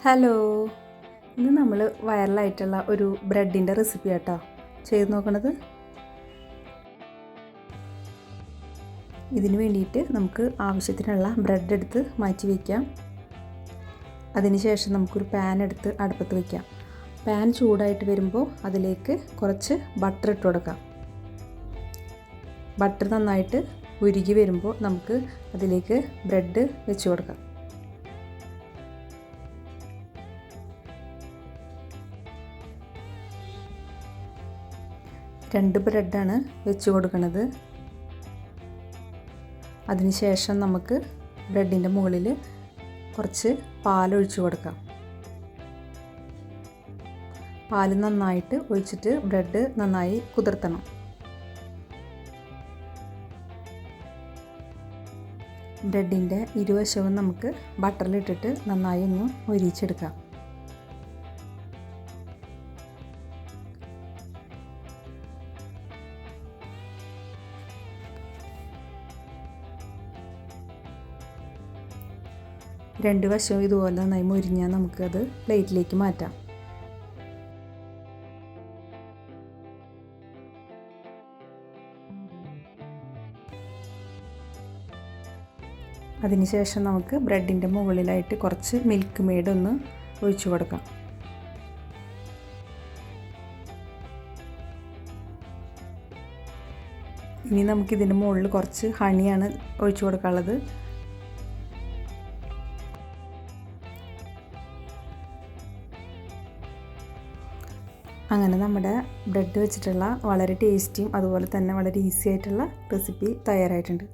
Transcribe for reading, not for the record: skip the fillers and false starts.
Hello, ഇന്ന് നമ്മൾ വൈറലായിട്ടുള്ള ഒരു ബ്രെഡിൻ്റെ റെസിപ്പി ആട്ടോ ചെയ്ത് നോക്കണത്. ഇതിന് വേണ്ടിയിട്ട് നമുക്ക് ആവശ്യത്തിനുള്ള ബ്രെഡ് എടുത്ത് മാറ്റി വയ്ക്കാം. അതിനുശേഷം നമുക്കൊരു പാൻ എടുത്ത് അടുപ്പത്ത് വയ്ക്കാം. പാൻ ചൂടായിട്ട് വരുമ്പോൾ അതിലേക്ക് കുറച്ച് ബട്ടർ ഇട്ട് കൊടുക്കാം. ബട്ടർ നന്നായിട്ട് ഉരുകി വരുമ്പോൾ നമുക്ക് അതിലേക്ക് ബ്രെഡ് വെച്ച് കൊടുക്കാം. 2 ബ്രെഡാണ് വെച്ച് കൊടുക്കുന്നത്. അതിനുശേഷം നമുക്ക് ബ്രെഡിൻ്റെ മുകളിൽ കുറച്ച് പാലൊഴിച്ച് കൊടുക്കാം. പാൽ നന്നായിട്ട് ഒഴിച്ചിട്ട് ബ്രെഡ് നന്നായി കുതിർത്തണം. ബ്രെഡിൻ്റെ ഇരുവശവും നമുക്ക് ബട്ടറിലിട്ടിട്ട് നന്നായി ഒന്ന് മൊരിയിച്ചെടുക്കാം. രണ്ട് വശവും ഇതുപോലെ നന്നായി മൊരിഞ്ഞാൽ നമുക്കത് പ്ലേറ്റിലേക്ക് മാറ്റാം. അതിനുശേഷം നമുക്ക് ബ്രെഡിൻ്റെ മുകളിലായിട്ട് കുറച്ച് മിൽക്ക് മെയ്ഡ് ഒന്ന് ഒഴിച്ചു കൊടുക്കാം. ഇനി നമുക്കിതിൻ്റെ മുകളിൽ കുറച്ച് ഹണിയാണ് ഒഴിച്ചു കൊടുക്കാനുള്ളത്. അങ്ങനെ നമ്മുടെ ബ്രെഡ് വെച്ചിട്ടുള്ള വളരെ ടേസ്റ്റിയും അതുപോലെ തന്നെ വളരെ ഈസി ആയിട്ടുള്ള റെസിപ്പി തയ്യാറായിട്ടുണ്ട്.